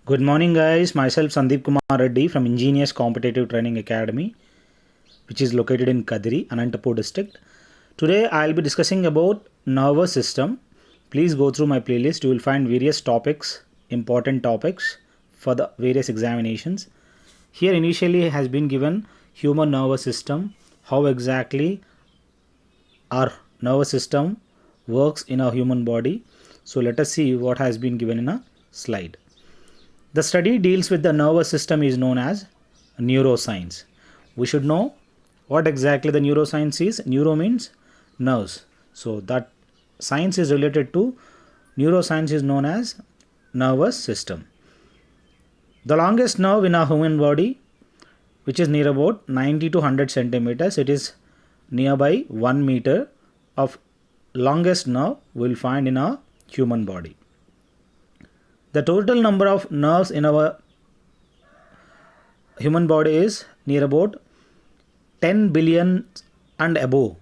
Good morning, guys. Myself Sandeep Kumar Reddy from Ingenious Competitive Training Academy, which is located in Kadiri, Anantapur district. Today, I'll be discussing about nervous system. Please go through my playlist. You will find various topics, important topics for the various examinations. Here, initially has been given human nervous system, how exactly our nervous system works in our human body. So let us see what has been given in a slide. The study deals with the nervous system is known as neuroscience. We should know what exactly the neuroscience is. Neuro means nerves. So that science is related to neuroscience is known as nervous system. The longest nerve in our human body, which is near about 90 to 100 centimeters, it is nearby 1 meter of longest nerve we will find in our human body. The total number of nerves in our human body is near about 10 billion and above.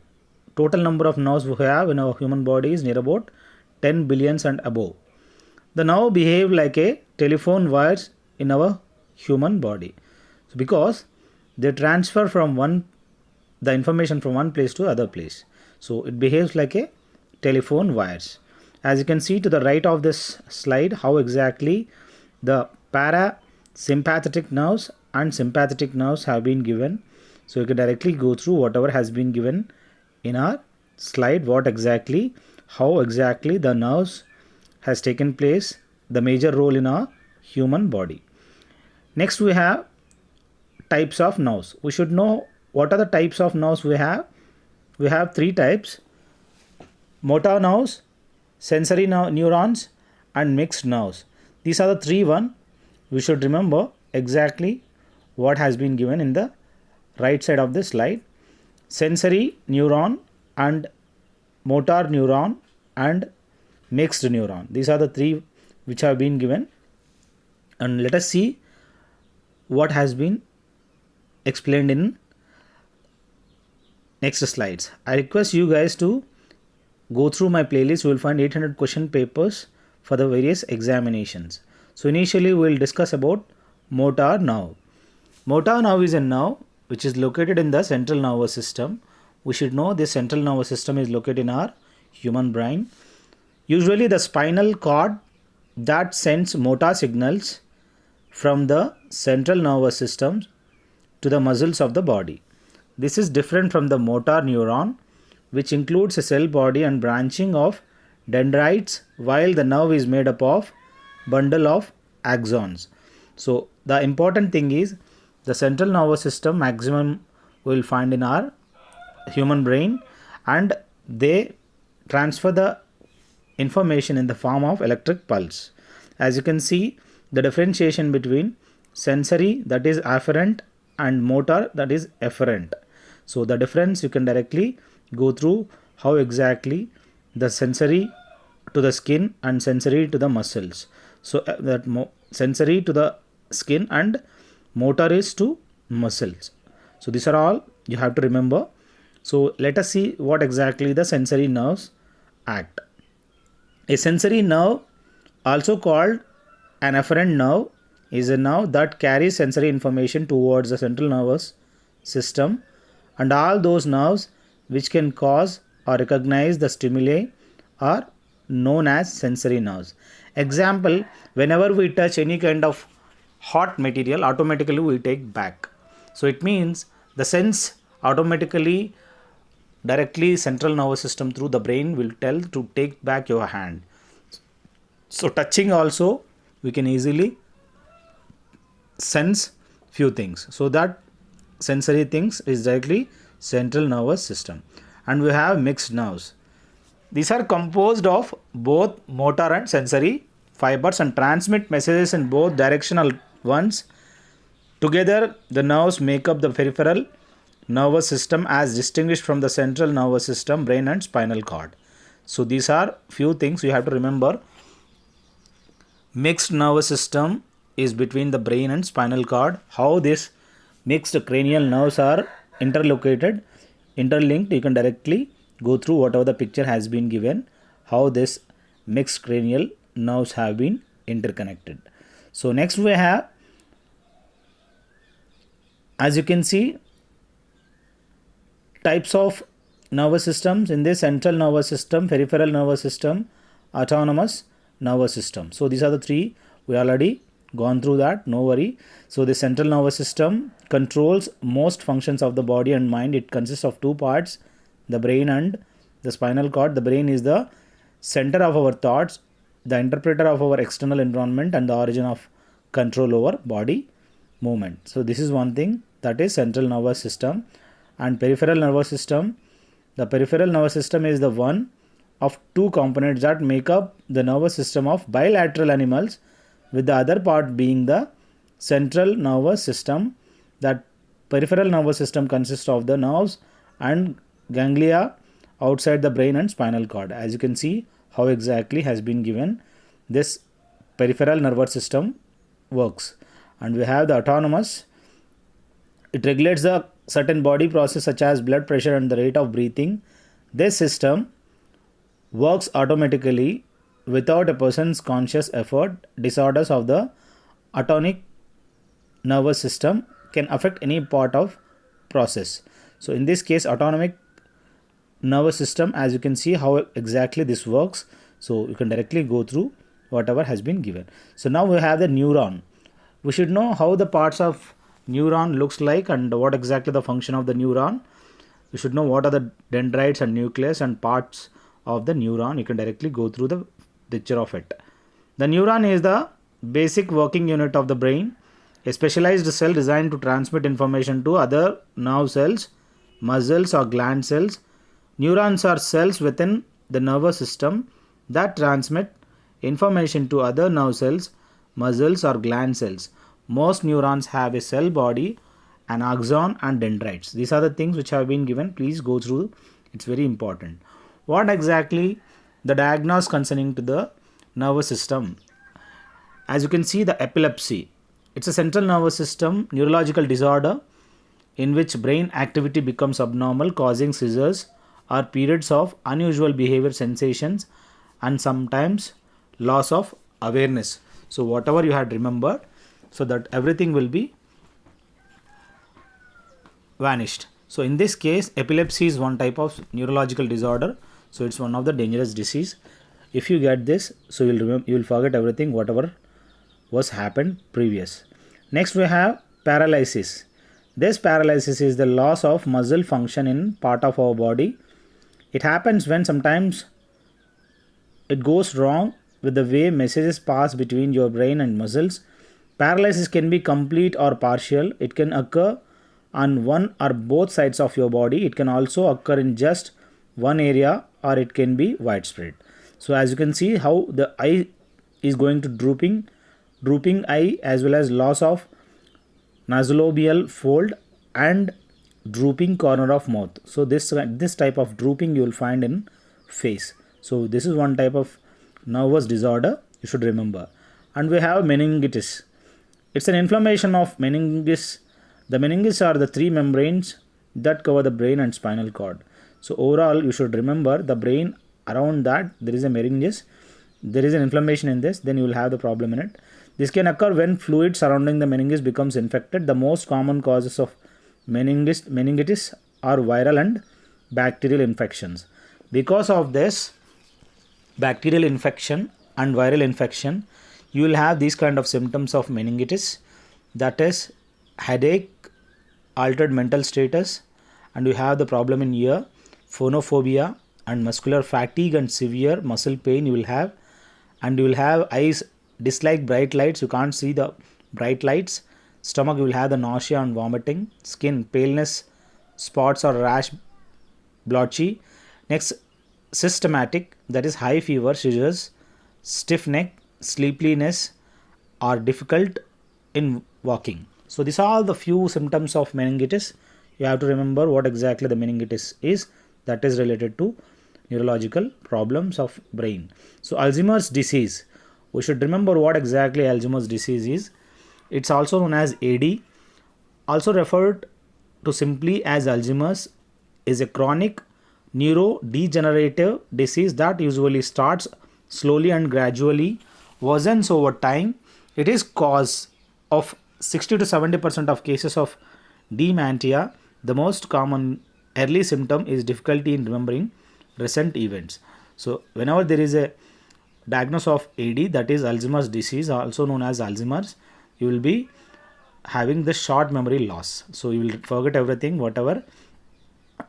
Total number of nerves we have in our human body is near about 10 billions and above. The nerve behave like a telephone wires in our human body. So because they transfer from the information from one place to other place. So it behaves like a telephone wires. As you can see to the right of this slide, how exactly the parasympathetic nerves and sympathetic nerves have been given. So you can directly go through whatever has been given in our slide, how exactly the nerves has taken place, the major role in our human body. Next we have types of nerves. We should know what are the types of nerves we have. We have three types: motor nerves, sensory neurons, and mixed nerves. These are the three one. We should remember exactly what has been given in the right side of the slide. Sensory neuron and motor neuron and mixed neuron. These are the three which have been given. And let us see what has been explained in next slides. I request you guys to go through my playlist. You will find 800 question papers for the various examinations. So initially we will discuss about motor nerve. Motor nerve is a nerve which is located in the central nervous system. We should know this central nervous system is located in our human brain. Usually the spinal cord that sends motor signals from the central nervous system to the muscles of the body. This is different from the motor neuron, which includes a cell body and branching of dendrites, while the nerve is made up of bundle of axons. So the important thing is the central nervous system maximum we will find in our human brain, and they transfer the information in the form of electric pulse. As you can see, the differentiation between sensory, that is afferent, and motor, that is efferent. So the difference you can directly go through how exactly the sensory to the skin and sensory to the muscles. So that sensory to the skin and motor is to muscles. So these are all you have to remember. So let us see what exactly the sensory nerves act. A sensory nerve, also called an afferent nerve, is a nerve that carries sensory information towards the central nervous system, and all those nerves which can cause or recognize the stimuli are known as sensory nerves. Example, whenever we touch any kind of hot material, automatically we take back. So it means the sense automatically directly central nervous system through the brain will tell to take back your hand. So touching also we can easily sense few things. So that sensory things is directly central nervous system. And we have mixed nerves. These are composed of both motor and sensory fibers and transmit messages in both directional ones. Together the nerves make up the peripheral nervous system as distinguished from the central nervous system, brain and spinal cord. So these are few things you have to remember. Mixed nervous system is between the brain and spinal cord. How this mixed cranial nerves are interlinked, you can directly go through whatever the picture has been given, how this mixed cranial nerves have been interconnected. So next we have, as you can see, types of nervous systems. In this, central nervous system, peripheral nervous system, autonomous nervous system. So these are the three. We already gone through that, no worry. So the central nervous system controls most functions of the body and mind. It consists of two parts, the brain and the spinal cord. The brain is the center of our thoughts, the interpreter of our external environment, and the origin of control over body movement. So this is one thing, that is central nervous system. And peripheral nervous system, the peripheral nervous system is the one of two components that make up the nervous system of bilateral animals, with the other part being the central nervous system. That peripheral nervous system consists of the nerves and ganglia outside the brain and spinal cord. As you can see how exactly has been given this peripheral nervous system works. And we have the autonomous. It regulates the certain body process such as blood pressure and the rate of breathing. This system works automatically without a person's conscious effort. Disorders of the autonomic nervous system can affect any part of process. So in this case, autonomic nervous system, as you can see how exactly this works. So you can directly go through whatever has been given. So now we have the neuron. We should know how the parts of neuron looks like and what exactly the function of the neuron. You should know what are the dendrites and nucleus and parts of the neuron. You can directly go through the picture of it. The neuron is the basic working unit of the brain, a specialized cell designed to transmit information to other nerve cells, muscles or gland cells. Neurons are cells within the nervous system that transmit information to other nerve cells, muscles or gland cells. Most neurons have a cell body, an axon and dendrites. These are the things which have been given. Please go through. It's very important. What exactly the diagnosis concerning to the nervous system? As you can see, the epilepsy. It's a central nervous system neurological disorder in which brain activity becomes abnormal, causing seizures or periods of unusual behavior, sensations, and sometimes loss of awareness. So whatever you had remembered, so that everything will be vanished. So in this case, epilepsy is one type of neurological disorder. So it's one of the dangerous disease. If you get this, so you will forget everything whatever was happened previous. Next we have paralysis. This paralysis is the loss of muscle function in part of our body. It happens when sometimes it goes wrong with the way messages pass between your brain and muscles. Paralysis can be complete or partial. It can occur on one or both sides of your body. It can also occur in just one area, or it can be widespread. So as you can see how the eye is going to drooping eye, as well as loss of nasolabial fold and drooping corner of mouth. So this type of drooping you will find in face. So this is one type of nervous disorder you should remember. And we have meningitis. It's an inflammation of meninges. The meninges are the three membranes that cover the brain and spinal cord. So overall, you should remember the brain, around that there is a meninges. There is an inflammation in this, then you will have the problem in it. This can occur when fluid surrounding the meninges becomes infected. The most common causes of meningitis are viral and bacterial infections. Because of this bacterial infection and viral infection, you will have these kind of symptoms of meningitis, that is headache, altered mental status, and you have the problem in ear, phonophobia and muscular fatigue and severe muscle pain you will have. And you will have eyes dislike bright lights, you can't see the bright lights. Stomach, you will have the nausea and vomiting. Skin, paleness, spots or rash, blotchy. Next, systematic, that is high fever, seizures, stiff neck, sleepiness, or difficult in walking. So these are all the few symptoms of meningitis. You have to remember what exactly the meningitis is, that is related to neurological problems of brain. So Alzheimer's disease, we should remember what exactly Alzheimer's disease is. It's also known as AD, also referred to simply as Alzheimer's, is a chronic neurodegenerative disease that usually starts slowly and gradually worsens over time. It is cause of 60 to 70% of cases of dementia. The most common early symptom is difficulty in remembering recent events. So whenever there is a diagnosis of AD, that is Alzheimer's disease, also known as Alzheimer's, you will be having the short memory loss. So you will forget everything whatever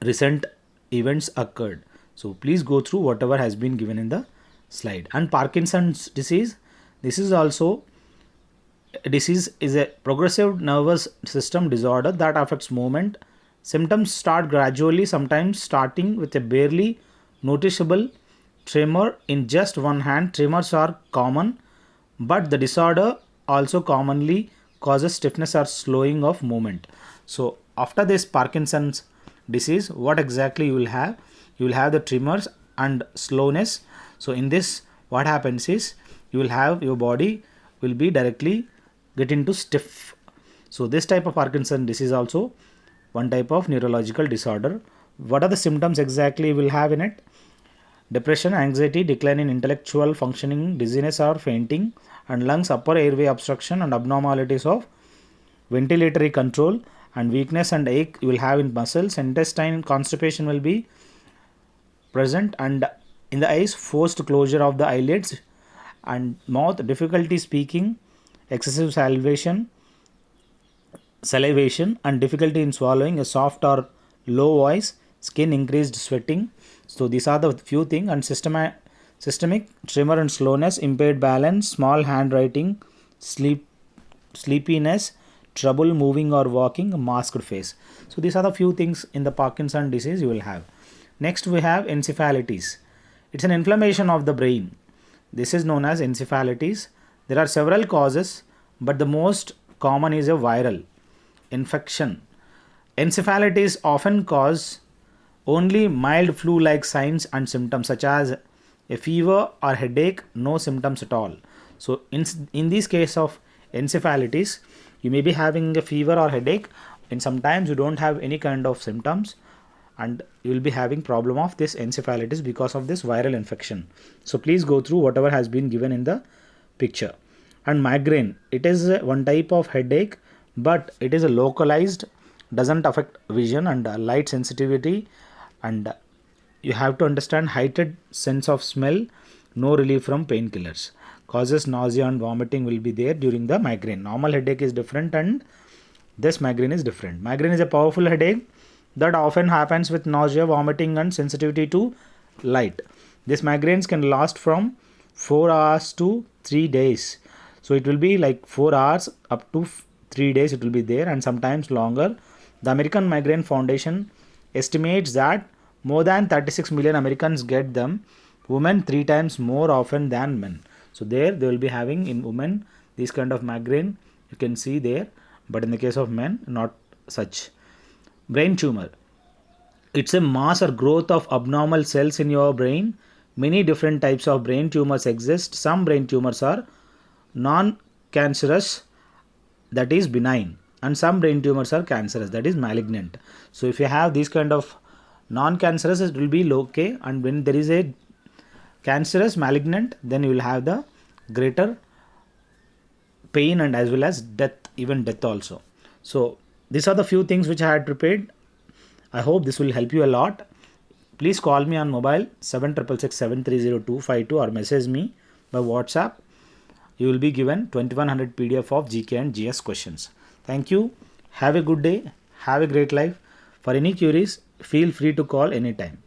recent events occurred. So please go through whatever has been given in the slide. And Parkinson's disease, this is also disease, is a progressive nervous system disorder that affects movement. Symptoms start gradually, sometimes starting with a barely noticeable tremor in just one hand. Tremors are common, but the disorder also commonly causes stiffness or slowing of movement. So after this Parkinson's disease, what exactly you will have? You will have the tremors and slowness. So in this, what happens is you will have your body will be directly get into stiff. So this type of Parkinson's disease also one type of neurological disorder. What are the symptoms exactly you will have in it? Depression, anxiety, decline in intellectual functioning, dizziness or fainting, and lungs, upper airway obstruction, and abnormalities of ventilatory control, and weakness and ache you will have in muscles. Intestine constipation will be present, and in the eyes, forced closure of the eyelids, and mouth, difficulty speaking, excessive salivation and difficulty in swallowing, a soft or low voice, skin, increased sweating. So these are the few things. And systemic tremor and slowness, impaired balance, small handwriting, sleepiness, trouble moving or walking, masked face. So these are the few things in the Parkinson's disease you will have. Next we have encephalitis. It's an inflammation of the brain. This is known as encephalitis. There are several causes, but the most common is a viral infection. Encephalitis often cause only mild flu-like signs and symptoms such as a fever or headache, no symptoms at all. So in this case of encephalitis, you may be having a fever or headache, and sometimes you don't have any kind of symptoms, and you will be having problem of this encephalitis because of this viral infection. So please go through whatever has been given in the picture. And migraine, it is one type of headache, but it is a localized, doesn't affect vision and light sensitivity, and you have to understand heightened sense of smell, no relief from painkillers, causes nausea and vomiting will be there during the migraine. Normal headache is different and this migraine is different. Migraine is a powerful headache that often happens with nausea, vomiting and sensitivity to light. These migraines can last from 4 hours to 3 days. So it will be like 4 hours up to 3 days it will be there, and sometimes longer. The American Migraine Foundation estimates that more than 36 million Americans get them, women 3 times more often than men. So there they will be having in women this kind of migraine you can see there, but in the case of men not such. Brain tumor, it's a mass or growth of abnormal cells in your brain. Many different types of brain tumors exist. Some brain tumors are non-cancerous, that is benign, and some brain tumors are cancerous, that is malignant. So if you have these kind of non-cancerous, it will be okay, and when there is a cancerous malignant, then you will have the greater pain and as well as death, even death also. So these are the few things which I had prepared. I hope this will help you a lot. Please call me on mobile 7667302252 or message me by WhatsApp. You will be given 2100 PDF of GK and GS questions. Thank you. Have a good day. Have a great life. For any queries, feel free to call anytime.